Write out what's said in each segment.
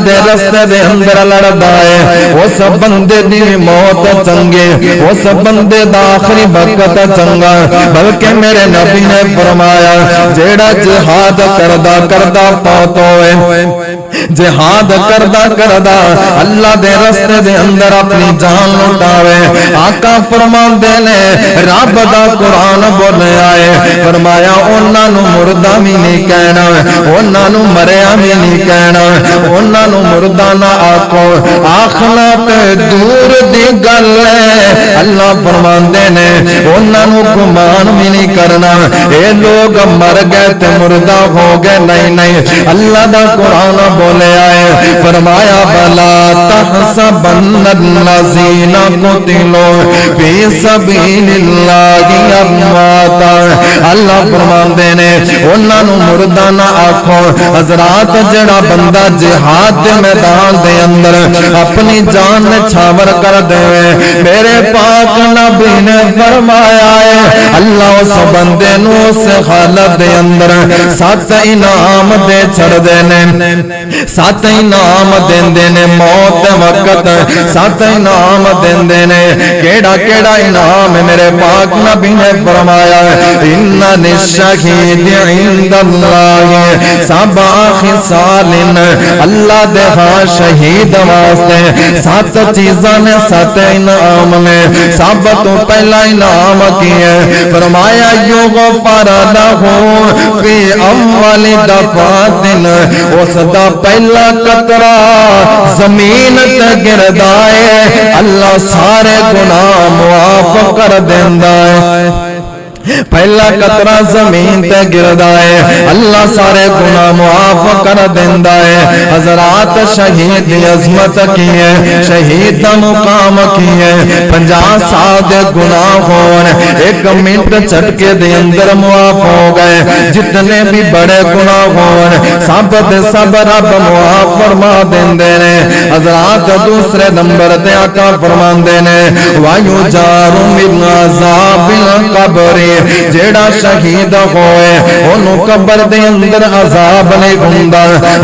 دے رستے دے اندر لڑدا ہے اس بندے دی موت چنگے اس بندے دا آخری وقت چنگا بلکہ میرے نبی نے فرمایا جیڑا جہاد کردا فوت ہوئے جہاد کردا اللہ دے رستے دے اندر اپنی جان لٹاوے آقا فرماندے نے رب دا قرآن بولیا ہے فرمایا انہاں نو مردہ بھی نہیں کہنا انہاں نو مریا بھی نہیں کہنا انہاں نو مردہ نہ آکو آخنا تے دور دی گل ہے اللہ فرماندے نے انہاں نو گمان بھی نہیں کرنا اے لوگ مر گئے تے مردہ ہو گئے نہیں اللہ دا قرآن بولے آئے فرمایا بلا تحسبن الذین قتلوا فی سبیل اللہ امواتا اللہ فرماندے نے انہاں نو مردہ نہ آکھو حضرات جڑا بندہ جہاد دے میدان دے اندر اپنی جان چھاور کر دے میرے پاک نبی نے فرمایا ہے اللہ اس بندے نو اس حالت دے اندر 7 انعام دے چھڑ دینے 7 انعام دیندے نے موت وقت 7 انعام دیندے نے کیڑا انعام میرے پاک نبی نے فرمایا ان للشہید عند اللہ 7 خصال اللہ دے ہاں شہید واسطے 7 چیزاں نے 7 انعام نے سب تو پہلا انعام کی ہے فرمایا یغفر لہ فی اول دفعۃ اس دا پہلا قطرہ زمین تے گردا ہے اللہ سارے گناہ معاف کر دیندا ہے پہلا قطرہ زمین تے گردا ہے اللہ سارے گناہ معاف کر دیندا ہے حضرات شہید دی عظمت کی ہے شہید دا مقام کی ہے 50 سال دے گناہ ہون 1 منٹ جھٹکے دے اندر معاف ہو گئے جتنے بھی بڑے گناہ ہون سب دے سب رب معاف فرما دیندے نے حضرات دوسرے نمبر تے آقا فرماندے نے وَيُجَارُ مِنْ عَذَابِ الْقَبْرِ جیڑا شہید ہوئے انہوں قبر دے اندر عذاب نہیں ہوندا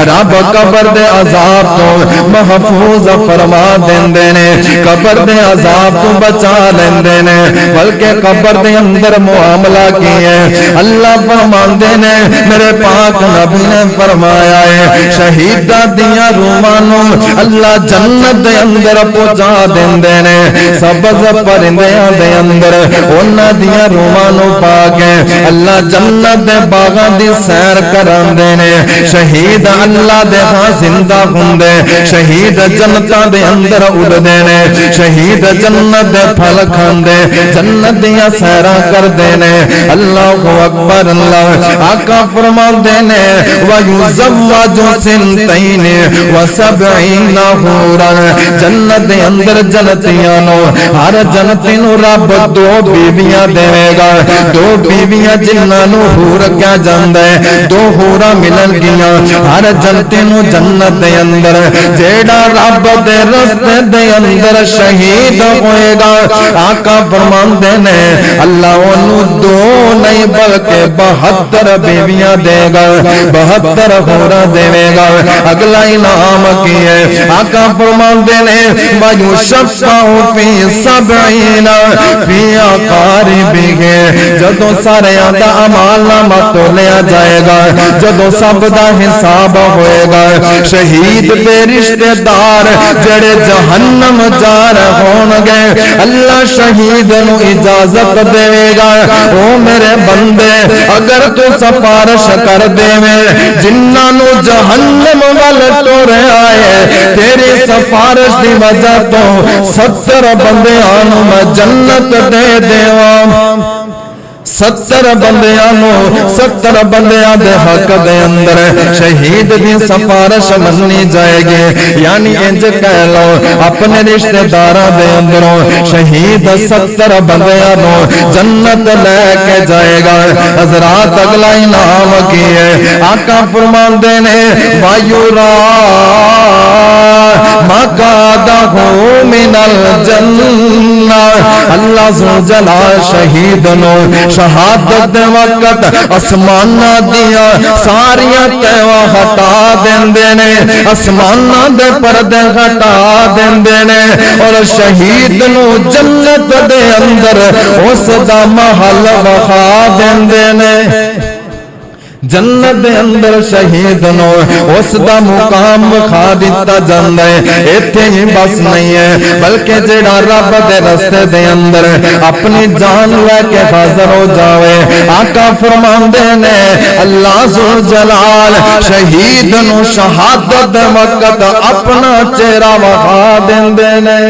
رب قبر دے عذاب تو محفوظ فرما دیندے نے قبر دے عذاب تو بچا لیندے نے بلکہ قبر دے اندر معاملہ کی ہے اللہ فرماندے نے میرے پاک نبی نے فرمایا ہے شہیدہ دیاں روحانوں اللہ جنت دے اندر پہنچا دیندے نے سبز پرندیاں دے اندر انہاں دیاں روحانوں پاک ہے اللہ جنت دے باغاں دی سیر کراندے نے شہید اللہ دے ہاں زندہ ہوندے شہید جنتاں دے اندر اڑدے نے شہید جنت دے پھل کھاندے جنت دیاں سیراں کردے نے اللہ اکبر اللہ آقا فرماندے نے وَيُزَوَّجُ سِنْتَيْنِ وَسَبْعِينَ حُورًا جنت دے اندر جنتیاں نو ہر جنتی نو رب 2 بیویاں دے گا 2 بیویاں جنہاں نو حور کیا جاندا ہے 2 حوراں ملن گیاں ہر جنتی نو جنت دے اندر جیڑا رب دے رستے دے اندر شہید ہوئے گا آقا فرماندے نے اللہ انہوں 2 نہیں بلکہ 72 بیویاں دے گا 72 حوراں دے گا اگلا انعام کی ہے آقا فرماندے نے وَيُشَفَّعُ فِي 70 فِي أَقَارِبِهِ جدو سارے آدھا عمال نامہ تو لیا جائے گا جدو سب دا حساب ہوئے گا شہید دے رشتہ دار جڑے جہنم جا رہے ہون گے اللہ شہید نو اجازت دے گا او میرے بندے اگر تو سفارش کر دے میں جنہاں نو جہنم وال ٹورے آئے تیری سفارش دی وجہ تو 70 بندے آنو میں جنت دے دیواں 70 بندیاں دے حق دے اندر شہید دی سفارش مننی جائے گی یعنی انج کہہ لو اپنے رشتہ داراں دے اندروں شہید 70 بندیاں نو جنت لے کے جائے گا حضرات اگلا انعام کی ہے آقا فرماندے نے وَيُرَا مَقَعَدَهُ مِنَ الْجَنَّةِ اللہ ذوالجلال شہید نو شہادت دے وقت اسمانہ دیا ساریاں تیوہ ہٹا دیندے نے اسمانہ دے پردے ہٹا دیندے نے اور شہید نو جنت دے اندر اس دا محل وخا دیندے نے جنت دے اندر شہید نو اس دا مقام کھا دیتا جاندہ ہے ایتھے ہی بس نہیں ہے بلکہ جڑا رب دے رستے دے اندر اپنی جان لے کے حاضر ہو جاوے آقا فرماندے نے اللہ ذوالجلال شہید نو شہادت دے وقت اپنا چہرہ وہا دیندے نے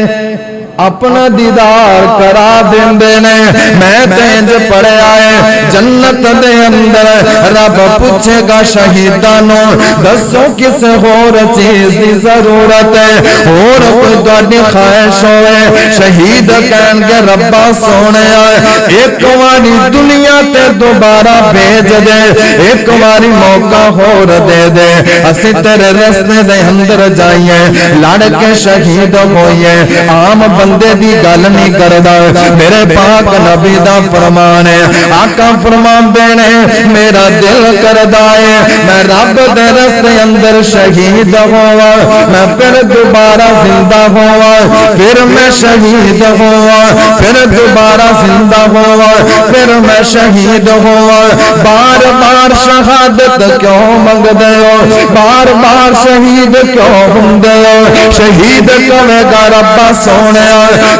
اپنا دیدار کرا دیندے نے میں تینج پڑے آئے جنت دے اندر رب پوچھے گا شہیدانوں دسو کس اور چیز دی ضرورت ہے اور کوئی گاڑی خواہش ہوئے شہید کہن کے ربا سونے آئے ایک واری دنیا تے دوبارہ بھیج دے ایک واری موقع اور دے دے اسی تیرے رستے دے اندر جائیے لڑ کے شہید ہوئیے عام بندے دی گل نہیں کردا میرے پاک نبی دا فرمان ہے آقا فرمان دینے میرا دل کردا ہے میں رب دے رستے اندر شہید ہوا میں پھر دوبارہ زندہ ہوا پھر میں شہید ہوا پھر دوبارہ زندہ ہوا پھر میں شہید ہوا بار بار شہادت کیوں منگ دے ہو بار بار شہید کیوں ہوندے ہو شہید کہے گا ربا سونے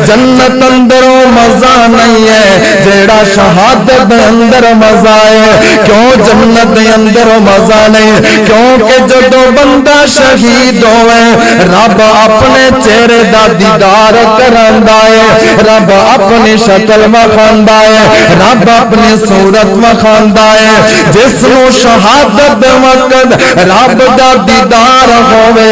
جنت اندر مزہ نہیں ہے جیڑا شہادت دے اندر مزہ ہے کیوں جنت دے اندر مزہ نہیں کیونکہ جدو بندہ شہید ہوئے رب اپنے چہرے دا دیدار کراندا ہے رب اپنی شکل وکھاندا ہے رب اپنی صورت وکھاندا ہے جس نو شہادت دے وقت رب دا دیدار ہوئے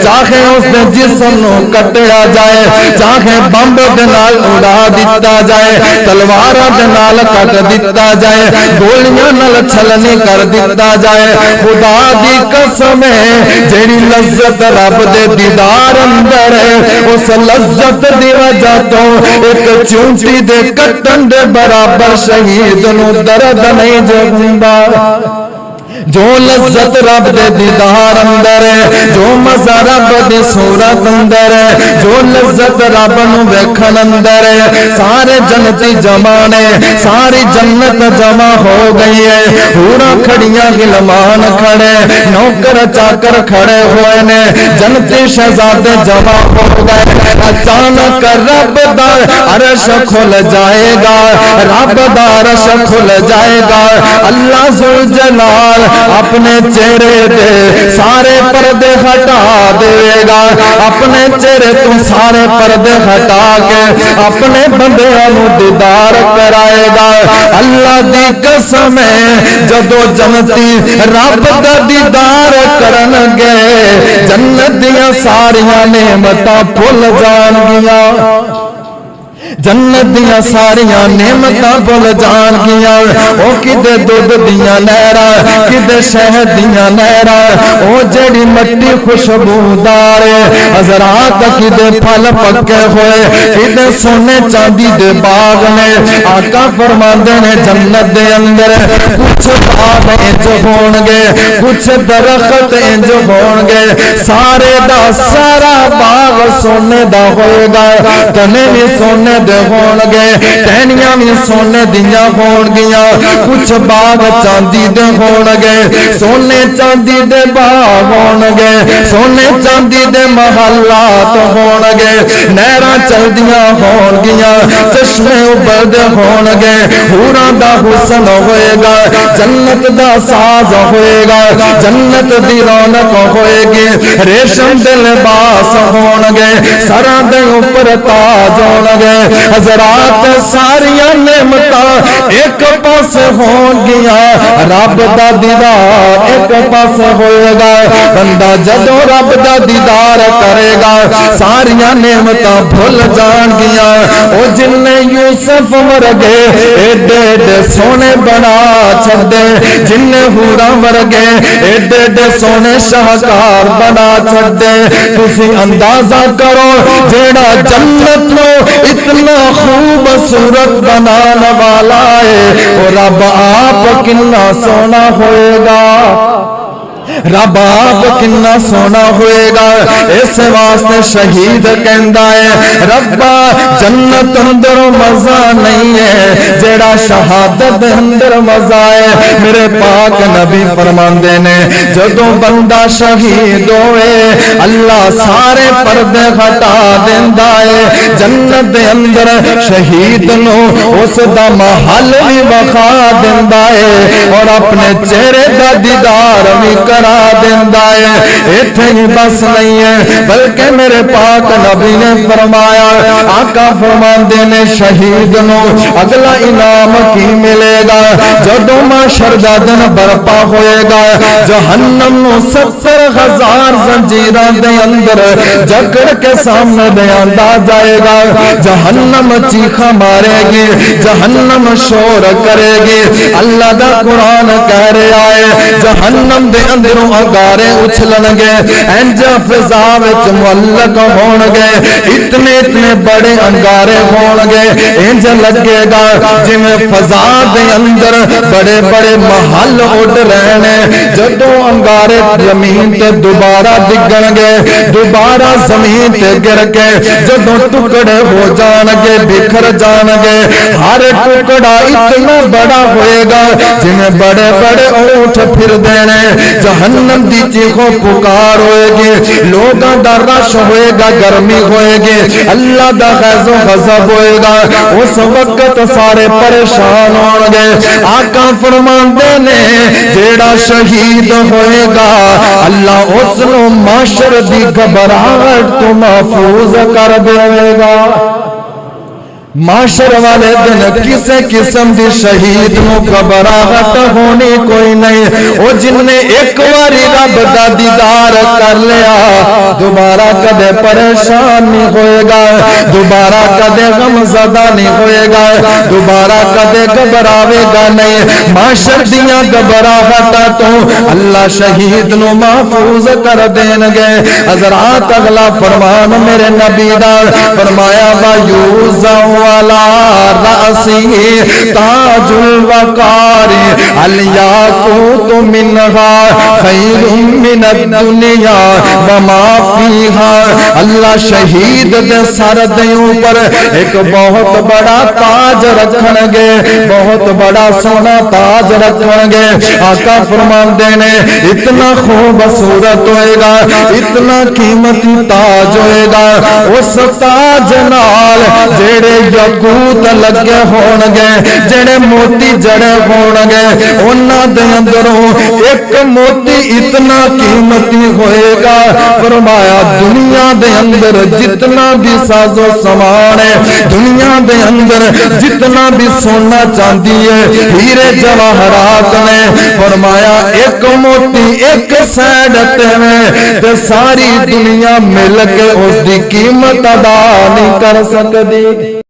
چاہے اس دے جسم نو کٹیا جائے چاہے بمب دنال اڑا دیتا جائے تلوارہ دنال کٹ دیتا جائے گولیاں نال چھلنی کر دیتا جائے خدا دی قسم ہے جیڑی لذت رب دے دیدار اندر ہے اس لذت دی وجہ تو ایک چونٹی دے کٹن دے برابر شہید نو درد نہیں جگندا جو لذت رب دے دیدار اندر ہے جو مزہ رب دے صورت اندر ہے جو لذت رب نو ویکھن اندر ہے سارے جنتی جمانے ساری جنت جمع ہو گئی ہے پورا کھڑیاں غلمان کھڑے نوکر چاکر کھڑے ہوئے نے جنتی شہزادے جمع ہو گئے اچانک رب دا عرش کھل جائے گا رب دا عرش کھل جائے گا اللہ ذوالجلال اپنے چہرے دے سارے پردے ہٹا دے گا اپنے چہرے تو سارے پردے ہٹا کے اپنے بندیاں نو دیدار کرائے گا اللہ دی قسم ہے جدو جنتی رب دا دیدار کرن گے جنت دیاں ساریاں نعمتاں بھول جان گیا جنت دیاں ساریاں نعمتاں بھول جان گیا او کدے دودھ دیاں نہراں کدے شہد دیاں نہراں او جڑی مٹی خوشبودار حضرات کدے پھل پکے ہوئے کدے سونے چاندی دے باغ نے آقا فرماندے نے جنت دے اندر کچھ باغ انج ہون گے کچھ درخت انج ہون گے سارے دا سارا باغ سونے دا ہوئے گا تنے بھی سونے دے ہون گے ٹہنیاں بھی سونے دیاں ہون گیا کچھ باغ چاندی دے ہون گے سونے چاندی دے باغ ہون گے سونے چاندی دے محلات ہون گے نہراں چلدیاں ہون گیا چشمے ابلدے ہون گے حوراں دا حسن ہوئے گا جنت دا ساز ہوئے گا جنت دی رونق ہوئے گی ریشم دے لباس ہون گے سراں دے اوپر تاج ہون گے حضرات ساریاں نعمتاں ایک پاس ہون گیا رب دا دیدار ایک پاس ہوئے گا بندہ جدو رب دا دیدار کرے گا ساریاں نعمتاں بھول جان گیا او جن نے یوسف ورگے ایڈے ایڈے سونے بنا چھڑے جن نے حوراں ورگے ایڈے ایڈے سونے شاہکار بنا چھڑے تسی اندازہ کرو جیڑا جنت نو اتنی اتنا خوبصورت بنانے والا ہے، اور رب آپ کتنا سونا ہوئے گا، رب آپ کتنا سونا ہوئے گا۔ اس واسطے شہید کہندا ہے ربا جنت اندر مزہ نہیں ہے جیڑا شہادت اندر مزہ ہے۔ میرے پاک نبی فرماندے نے جدوں بندہ شہید ہوئے اللہ سارے پردے ہٹا دیندا ہے، جنت دے اندر شہید نو اس دا محل بھی وکھا دیندا ہے اور اپنے چہرے دا دیدار بھی کرا دیندا ہے۔ ایتھے ہی بس نہیں ہے بلکہ میرے پاک نبی نے فرمایا، آقا فرماندے نے شہید نو اگلا انعام کی ملے گا جدوں محشر دا دن برپا ہوئے گا، جہنم نو 70,000 زنجیراں دے اندر جکڑ کے سامنے دے آندا جائے گا، جہنم چیخاں مارے گی، جہنم شور کرے گی۔ اللہ دا قرآن کہہ رہا ہے جہنم دے اندروں انگارے اچھلن گے، انج فضا وچ معلق ہون گے، اتنے اتنے بڑے انگارے ہون گے، انج لگے گا جویں فضا دے اندر بڑے بڑے محل اڑ رہے نے۔ جدوں انگارے زمین تے دوبارہ ڈگن گے، دوبارہ زمین تے گر کے جدوں ٹکڑے ہو جان گے، بکھر جان گے، ہر ٹکڑا اتنا بڑا ہوئے گا جویں بڑے بڑے اونٹ پھر دینے۔ جہنم دی چیخوں پکار ہوئے گی، لوگاں دا رش ہوئے گا، گرمی ہوئے گی، اللہ دا غیظ و غضب ہوئے گا، اس وقت سارے پریشان ہون گے۔ آقا فرماندے نے جیڑا شہید ہوئے گا اللہ اس نو محشر دی گھبراہٹ تو محفوظ کر دے گا۔ محشر والے دن کسے قسم دی شہید نو گھبراہٹ ہونی کوئی نہیں، او جن نے ایک واری رب دا دیدار کر لیا دوبارہ کدے پریشان نہیں ہوئے گا، دوبارہ کدے غم زدہ نہیں ہوئے گا، دوبارہ کدے گھبراوے گا نہیں۔ محشر دیاں گھبراہٹاں تو اللہ شہید نو محفوظ کر دین گے۔ حضرات اگلا فرمان میرے نبی دا فرمایا وَيُوزَعُ عَلَى رَأْسِهِ تَاجُ الْوَقَارِ الْيَاقُوتُ مِنْهَا خَيْرٌ مِنَ الدُّنْيَا وَمَا فِيهَا۔ اللہ شہید دے سر دے اوپر ایک بہت بڑا تاج رکھن گے، بہت بڑا سونا تاج رکھن گے۔ آقا فرماندے نے اتنا خوبصورت ہوئے گا، اتنا قیمتی تاج ہوئے گا، اس تاج نال جڑے یاقوت لگے ہون گے، جڑے موتی جڑے ہون گے، انہاں دے اندروں ایک موتی اتنا قیمتی ہوئے گا۔ فرمایا دنیا دے اندر جتنا بھی ساز و سامان ہے، دنیا دے اندر جتنا بھی سونا چاندی ہے، ہیرے جواہرات نے، فرمایا ایک موتی ایک سیڈ تے ساری دنیا مل کے اس دی قیمت ادا نہیں کر سکتی۔